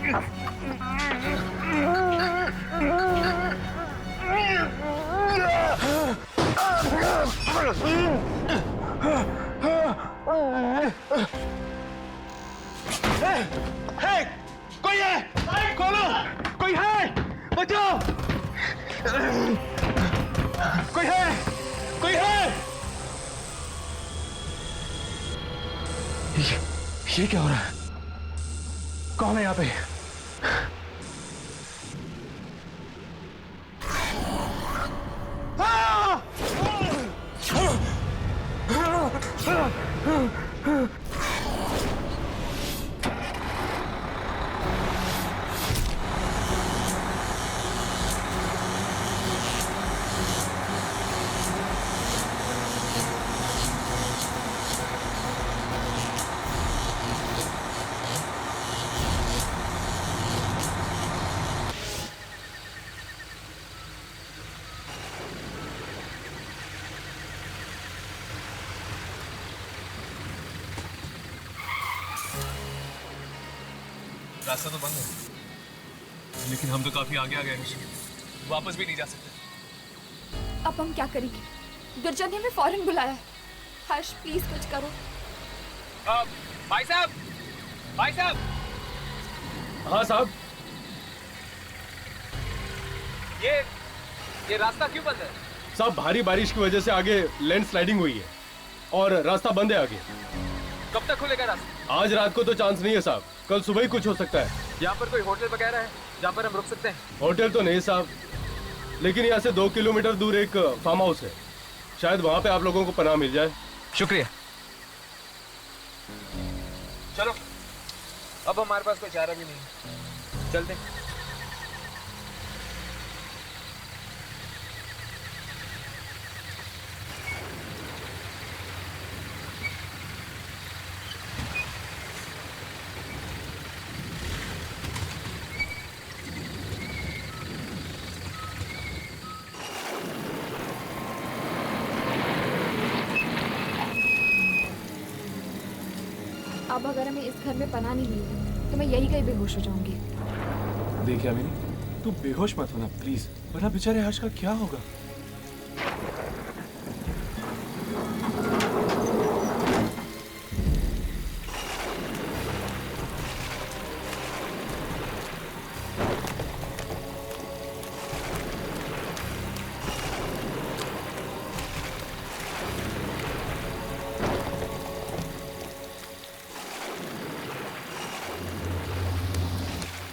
कोई है? खोलो! कोई है? बचाओ! कोई है? कोई है? ये क्या हो रहा है? कौन है यहाँ पे? रास्ता तो बंद है, लेकिन हम तो काफी आगे आ गए हैं, वापस भी नहीं जा सकते। अब हम क्या करेंगे? गिरजा ने हमें फौरन बुलाया है। हर्ष प्लीज कुछ करो। भाई साहब! भाई साहब! हाँ साहब। ये रास्ता क्यों बंद है? साहब भारी बारिश की वजह से आगे लैंडस्लाइडिंग हुई है और रास्ता बंद है आगे। कब तक खुलेगा रास्ता? आज रात को तो चांस नहीं है साहब, कल सुबह ही कुछ हो सकता है। यहाँ पर कोई होटल वगैरह है जहाँ पर हम रुक सकते हैं? होटल तो नहीं साहब, लेकिन यहाँ से 2 किलोमीटर दूर एक फार्म हाउस है, शायद वहाँ पे आप लोगों को पनाह मिल जाए। शुक्रिया। चलो, अब हमारे पास कोई चारा भी नहीं है, चलते हैं। अब अगर हमें इस घर में पनाह नहीं मिली तो मैं यही कहीं बेहोश हो जाऊंगी। देखिए अमीनी, तू बेहोश मत होना प्लीज, वरना बेचारे हर्ष का क्या होगा।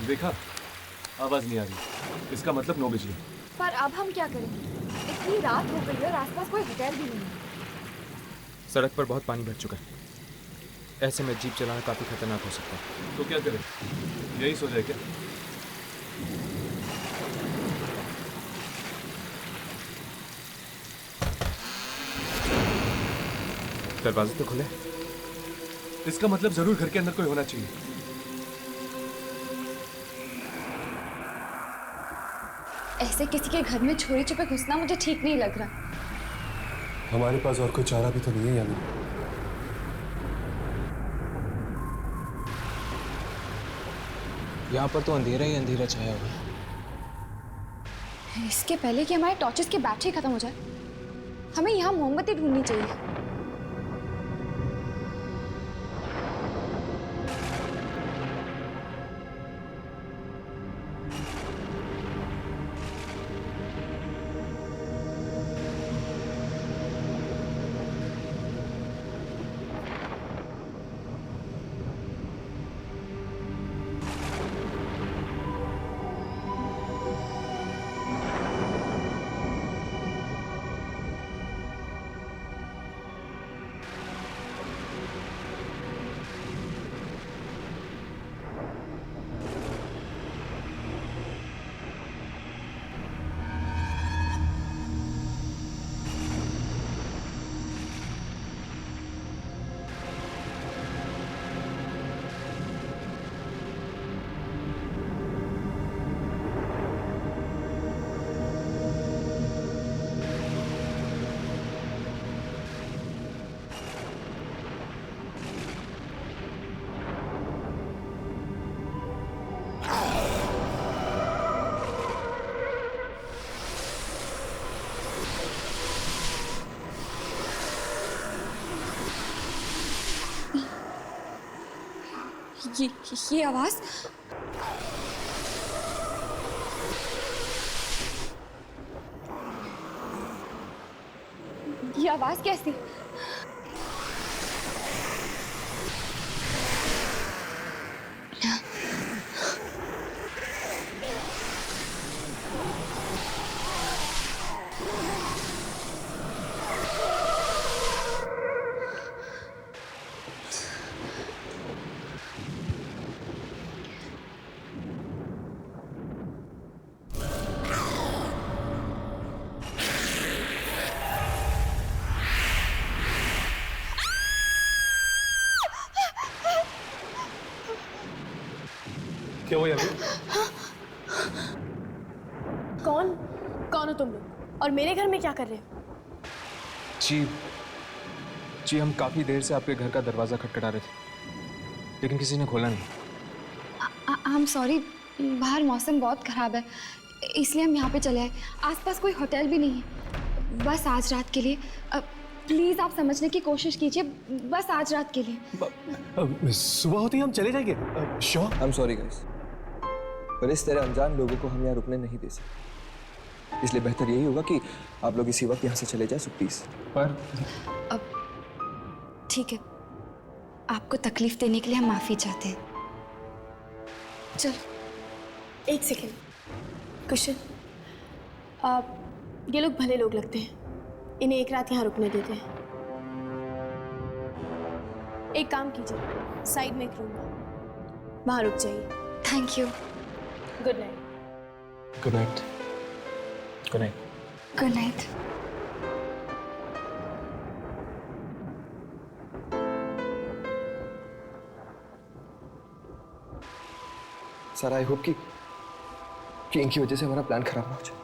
देखा, आवाज नहीं आ रही, इसका मतलब 9 बजे। पर अब हम क्या करेंगे? इतनी रात हो गई है और आसपास कोई होटल भी नहीं है। सड़क पर बहुत पानी भर चुका है, ऐसे में जीप चलाना काफी खतरनाक हो सकता है। तो क्या करें, यही सो जाए क्या? दरवाजे तो खुले, इसका मतलब जरूर घर के अंदर कोई होना चाहिए। ऐसे किसी के घर में चोरी छुपे घुसना मुझे ठीक नहीं लग रहा। हमारे पास और कोई चारा भी तो नहीं है यानी। यहाँ पर तो अंधेरा ही अंधेरा छाया हुआ है। इसके पहले कि हमारे टॉर्चेस की बैटरी खत्म हो जाए, हमें यहाँ मोमबत्ती ढूंढनी चाहिए। ये आवाज ये आवाज कैसी? क्या हुआ यार? कौन कौन हो तुम लोग और मेरे घर में क्या कर रहे हो? जी हम काफ़ी देर से आपके घर का दरवाज़ा खटखटा रहे थे, लेकिन किसी ने खोला नहीं। आई एम सॉरी, बाहर मौसम बहुत ख़राब है इसलिए हम यहाँ पे चले आए। आसपास कोई होटल भी नहीं है, बस आज रात के लिए। प्लीज़ आप समझने की कोशिश कीजिए, बस आज रात के लिए। सुबह होते ही हम चले जाएंगे। Sure? I am sorry guys, पर इस तरह अनजान लोगों को हम यहाँ रुकने नहीं दे सकते, इसलिए बेहतर यही होगा कि आप लोग इसी वक्त यहाँ से चले जाए। So please. पर ठीक है, आपको तकलीफ देने के लिए हम माफ़ी चाहते हैं। चल एक सेकेंड कुशन, ये लोग भले लोग लगते हैं, इन्हें एक रात यहाँ रुकने देते हैं। एक काम कीजिए, साइड में एक रूम है, वहाँ रुक जाइए। Thank you. Good night. Good night. Good night. Good night. Sir I hope कि इनकी वजह से हमारा प्लान खराब ना हो जाए।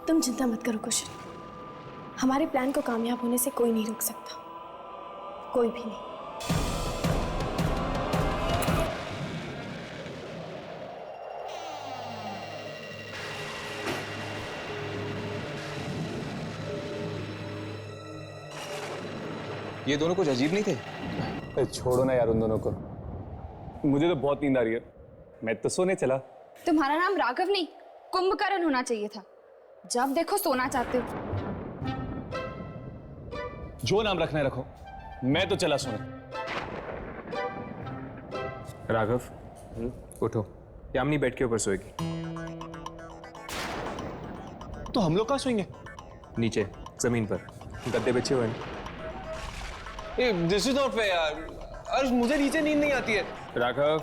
तुम चिंता मत करो कुशन, हमारे प्लान को कामयाब होने से कोई नहीं रोक सकता, कोई भी नहीं। ये दोनों कुछ अजीब नहीं थे? छोड़ो ना यार उन दोनों को, मुझे तो बहुत नींद आ रही है, मैं तो सोने चला। तुम्हारा नाम राघव नहीं कुंभकर्ण होना चाहिए था, जब देखो सोना चाहते हो। जो नाम रखना है रखो, मैं तो चला सोने। राघव उठो, यामिनी बेड के ऊपर सोएगी। तो हम लोग कहाँ सोएंगे? नीचे जमीन पर गद्दे बिछे हुए हैं। दिस इज नॉट फेयर यार, अर्श मुझे नीचे नींद नहीं आती है। राघव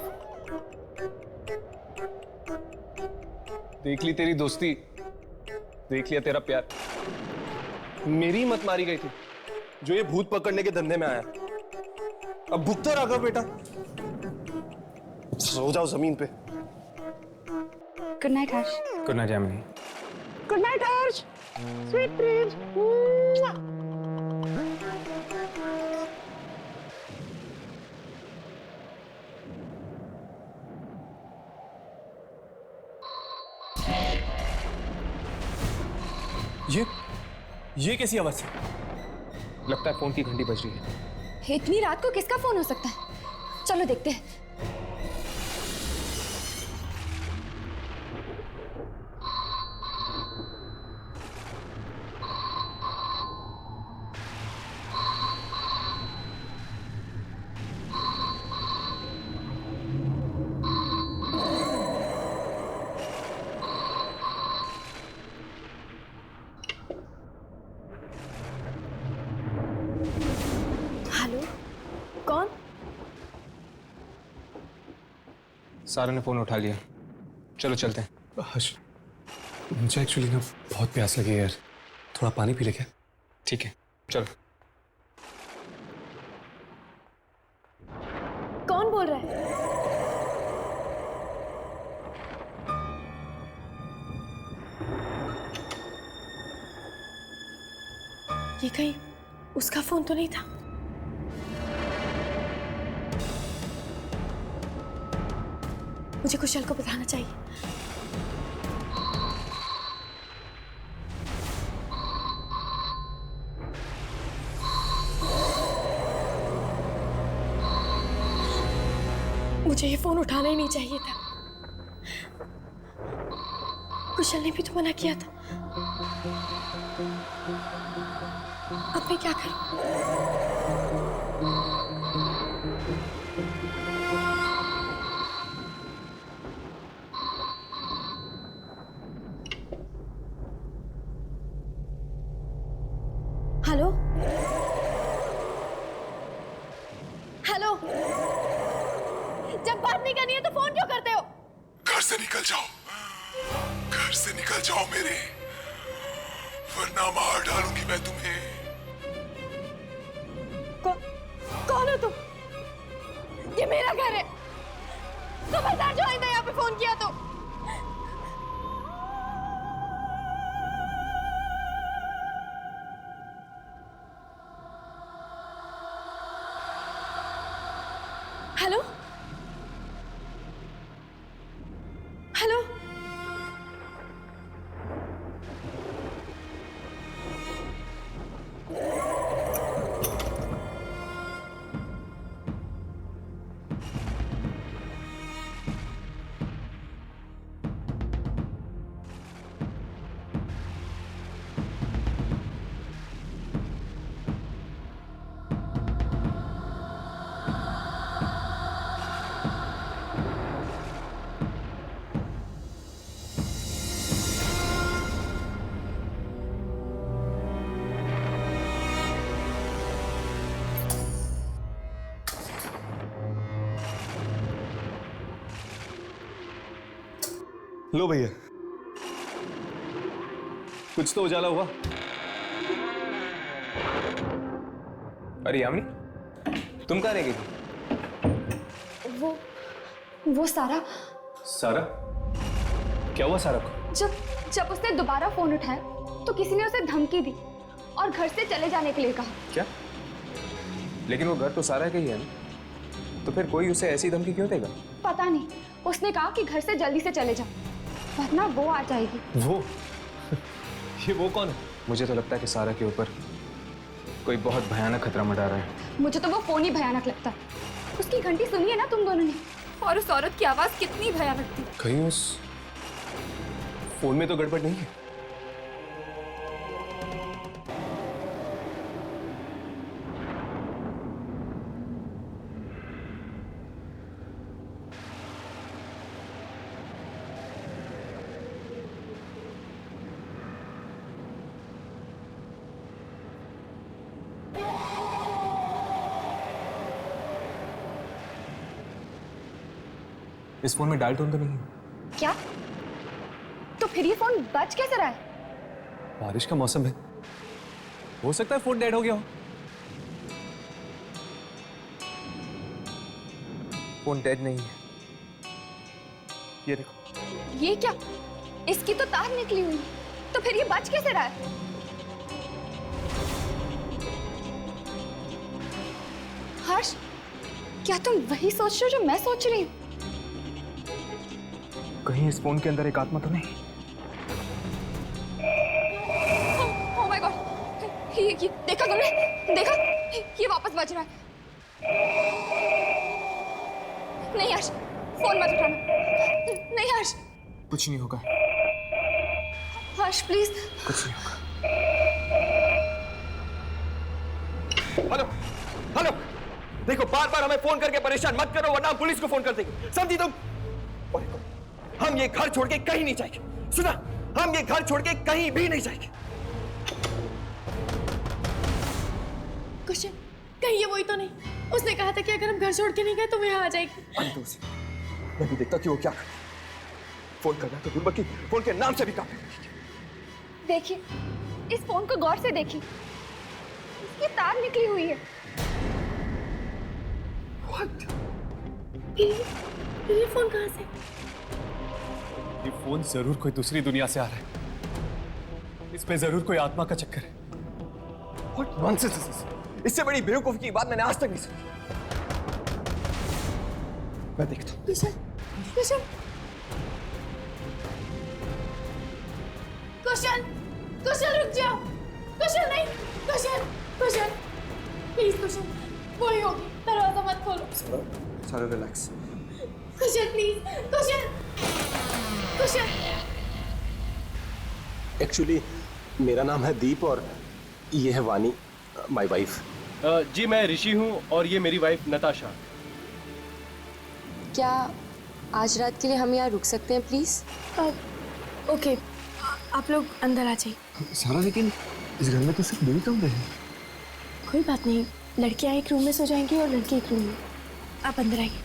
देख ली तेरी दोस्ती, देख लिया तेरा प्यार। मेरी मत मारी गई थी जो ये भूत पकड़ने के धंधे में आया। अब भुगतो राघव बेटा, सो जाओ जमीन पे। Good night Harsh. Good night Yamini. Good night Harsh, sweet dreams. ये कैसी आवाज है? लगता है फोन की घंटी बज रही है। इतनी रात को किसका फोन हो सकता है? चलो देखते हैं। हेलो, कौन? सारा ने फोन उठा लिया, चलो चलते हैं। हर्ष, मुझे एक्चुअली ना बहुत प्यास लगी है यार, थोड़ा पानी पी ले क्या? ठीक है चलो। कौन बोल रहा है? ये कहीं उसका फोन तो नहीं था? मुझे कुशल को बताना चाहिए। मुझे ये फोन उठाना ही नहीं चाहिए था। कुशल ने भी तो मना किया था। अब मैं क्या करूं? हेलो हेलो, जब बात नहीं करनी है तो फोन क्यों करते हो? घर से निकल जाओ, घर से निकल जाओ मेरे, वरना मार डालूंगी मैं तुम्हें। कौन हो तुम? ये मेरा घर है। खबरदार जो आइंदा यहाँ पे फोन किया तो। हेलो हेलो, लो भैया, कुछ तो उजाला हुआ। अरे यामिनी, तुम कहाँ रह गई थी? वो सारा सारा? क्या हुआ सारा को? जब उसने दोबारा फोन उठाया तो किसी ने उसे धमकी दी और घर से चले जाने के लिए कहा। क्या? लेकिन वो घर तो सारा का ही है ना, तो फिर कोई उसे ऐसी धमकी क्यों देगा? पता नहीं, उसने कहा कि घर से जल्दी से चले जाओ वरना वो आ जाएगी। वो? ये वो कौन है? मुझे तो लगता है कि सारा के ऊपर कोई बहुत भयानक खतरा मंडरा रहा है। मुझे तो वो फोन ही भयानक लगता है। उसकी घंटी सुनी है ना तुम दोनों ने, और उस औरत की आवाज कितनी भयानक थी। कहीं उस फोन में तो गड़बड़ नहीं है? इस फोन में डायल टोन तो नहीं है। क्या? तो फिर ये फोन बज कैसे रहा है? बारिश का मौसम है, हो सकता है फोन डेड हो गया हो। फोन डेड नहीं है, ये देखो। ये क्या? इसकी तो तार निकली हुई है, तो फिर ये बज कैसे रहा है? हर्ष, क्या तुम वही सोच रहे हो जो मैं सोच रही हूँ? कहीं इस फोन के अंदर एक आत्मा तो नहीं? ओह माय गॉड, ये देखा तुमने? देखा? ये वापस बज रहा है। नहीं हर्ष, फोन मत उठाना। नहीं हर्ष। कुछ नहीं होगा। हर्ष प्लीज। कुछ नहीं होगा। हेलो हेलो, देखो बार बार हमें फोन करके परेशान मत करो वरना हम पुलिस को फोन कर देंगे, समझी तुम? और देखो, हम ये घर छोड़ के कहीं नहीं जाएंगे, सुना? हम ये घर छोड़ के कहीं भी नहीं जाएंगे। कुशल, कहीं ये वही तो नहीं? उसने कहा था कि अगर हम घर छोड़ के नहीं गए तो वो यहाँ आ जाएगी। मैं भी देखता कि वो क्या कर। फोन करना तो दूर, बल्कि फोन के नाम से भी काफी। देखिए, इस फोन को गौर से देखिए, इसकी तार निकली हुई है। What? ये फोन कहाँ से? ये फोन जरूर कोई दूसरी दुनिया से आ रहा है। इसमें जरूर कोई आत्मा का चक्कर है। What nonsense is this? इससे बड़ी बेवकूफी की बात मैंने आज तक नहीं सुनी। मैं देखता हूँ। कुशल, कुशल, कुशल, कुशल रुक जाओ। कुशल नहीं, कुशल, कुशल, प्लीज कुशल, वही होगी, दरवाजा मत खोलो। सारा relax, Kusal please, Kusal, Kusal. Actually मेरा नाम है दीप और ये है वानी, माय वाइफ। जी मैं ऋषि हूँ और ये मेरी वाइफ नताशा। क्या आज रात के लिए हम यहाँ रुक सकते हैं प्लीज? ओके, आप लोग अंदर आ जाइए। सारा लेकिन इस घर में तो सिर्फ 2 ही कमरे हैं। कोई बात नहीं, लड़कियां एक रूम में सो जाएंगी और लड़के एक रूम में। आप अंदर आइए।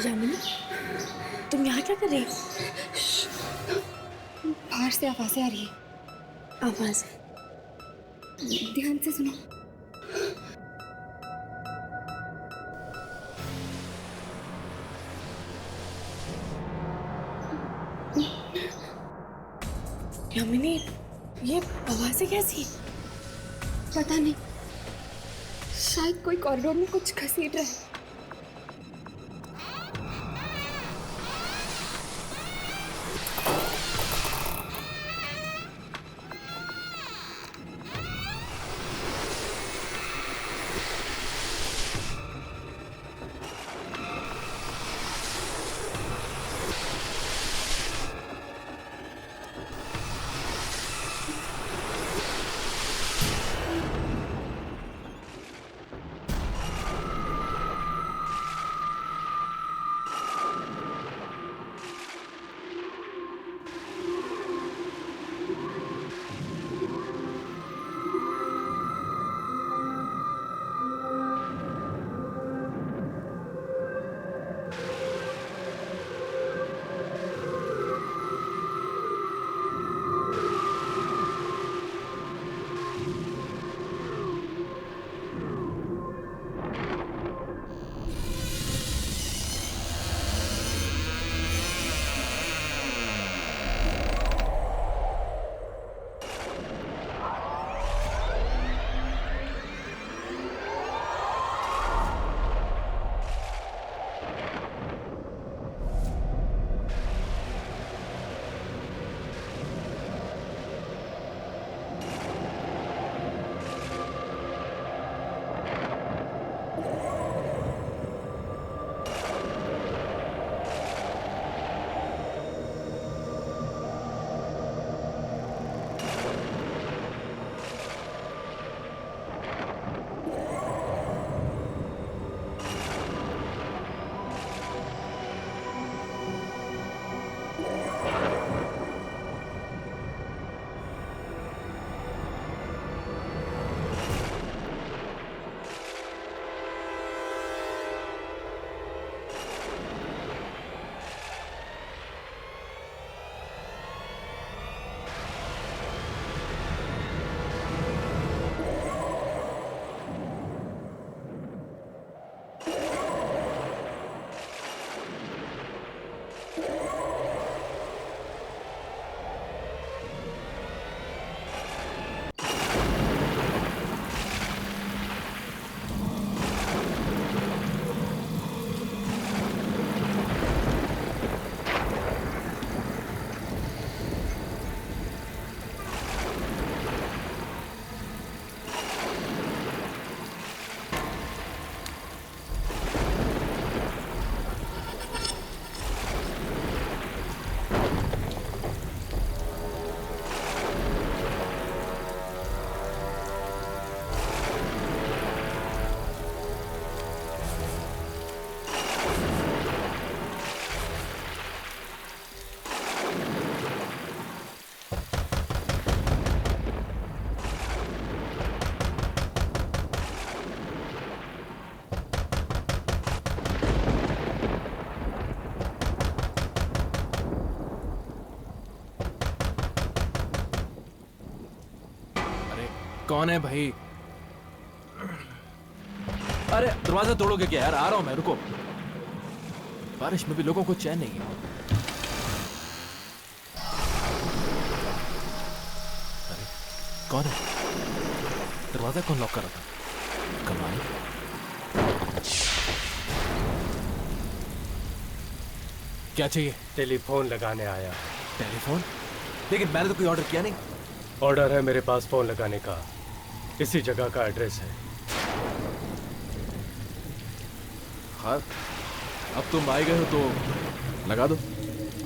यामिनी, तुम यहाँ क्या कर रही हो? बाहर से आवाजें आ रही है। आवाज? ध्यान से सुनो। यामिनी, ये आवाजें कैसी? पता नहीं, शायद कोई कॉरिडोर में कुछ घसीट रहा है। कौन है भाई? अरे दरवाजा तोड़ोगे क्या यार? आ रहा हूं मैं, रुको। बारिश में भी लोगों को चैन नहीं है। अरे कौन है? दरवाजा कौन लॉक कर रहा था? कमाल। क्या चाहिए? टेलीफोन लगाने आया। टेलीफोन? लेकिन मैंने तो कोई ऑर्डर किया नहीं। ऑर्डर है मेरे पास फोन लगाने का। इसी जगह का एड्रेस है। हाँ, अब तुम आ गए हो तो लगा दो।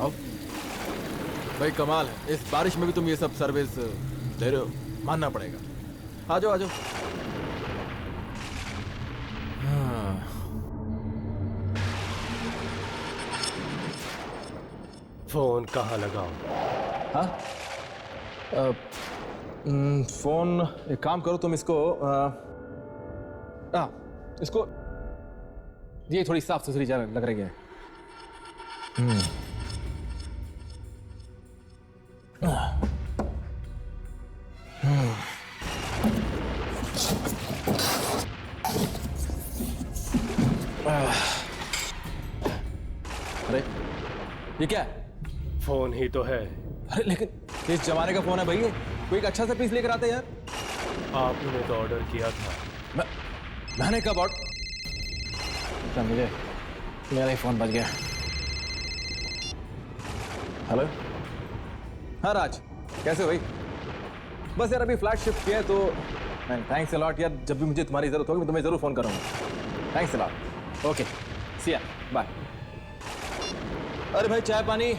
आओ भाई, कमाल है। इस बारिश में भी तुम ये सब सर्विस दे रहे हो, मानना पड़ेगा। आ जाओ आ जाओ। हाँ। फोन कहाँ लगाऊं? हाँ? फोन एक काम करो तुम, इसको इसको ये थोड़ी साफ सुथरी जगह लग रही है। अरे ये क्या है? फोन ही तो है। अरे लेकिन इस जमाने का फोन है भाई, ये कोई एक अच्छा सा पीस लेकर आते यार। आप ही ने तो ऑर्डर किया था। मैंने कब ऑर्डर? मुझे मेरा ही फोन बज गया। हेलो, हाँ राज, कैसे हो भाई? बस यार अभी फ्लैट शिफ्ट किया है तो थैंक्स अ लॉट यार। जब भी मुझे तुम्हारी जरूरत होगी मैं तुम्हें जरूर फोन करूंगा। Thanks a lot. ओके सी या, बाय। अरे भाई चाय पानी?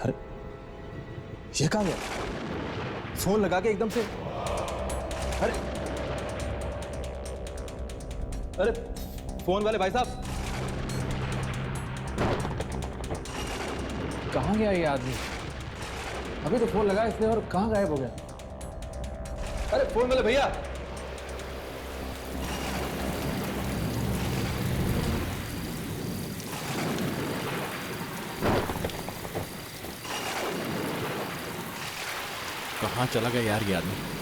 अरे ये कहाँ गया? फोन लगा के एकदम से। अरे अरे फोन वाले भाई साहब, कहाँ गया ये आदमी? अभी तो फोन लगाया इसने और कहाँ गायब हो गया? अरे फोन वाले भैया, कहाँ चला गया यार ये आदमी?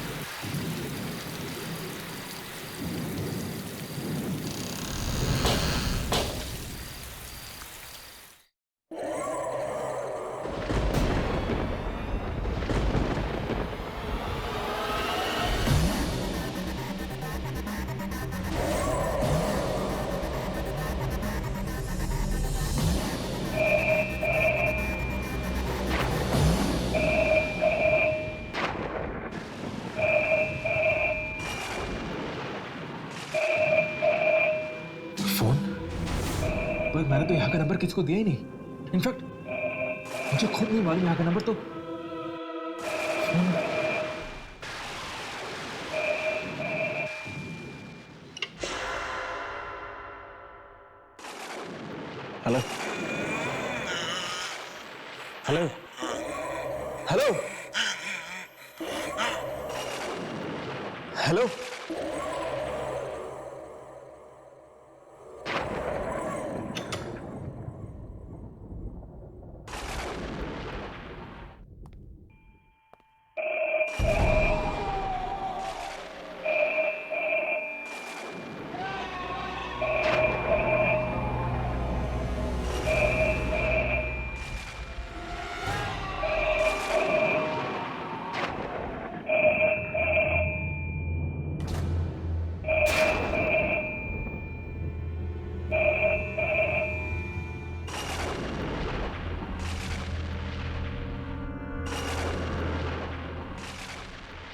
पर मैंने तो यहाँ का नंबर किसको दिया ही नहीं। इनफैक्ट मुझे खुद नहीं मालूम यहाँ का नंबर तो। Hello hello hello hello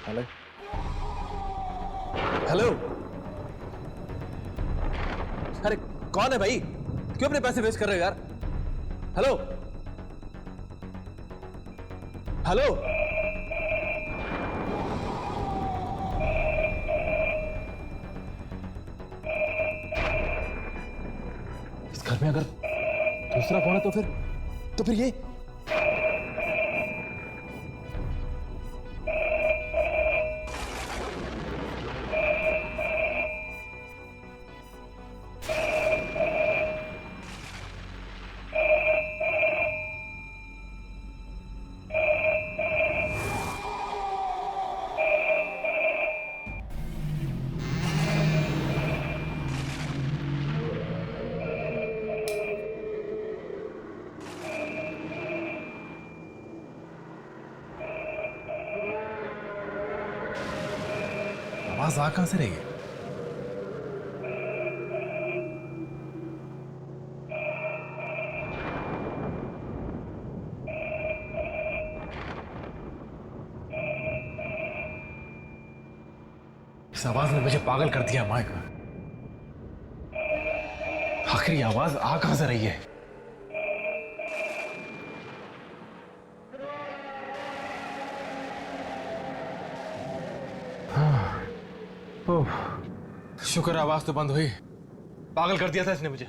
hello hello. अरे कौन है भाई? क्यों अपने पैसे वेस्ट कर रहे हो यार? Hello hello. इस घर में अगर दूसरा फोन है तो फिर ये आवाज आ कहां से रही है? इस आवाज ने मुझे पागल कर दिया माइक। आखिर ये आवाज आ कहां से रही है? हाँ, शुक्र आवाज तो बंद हुई। पागल कर दिया था इसने मुझे।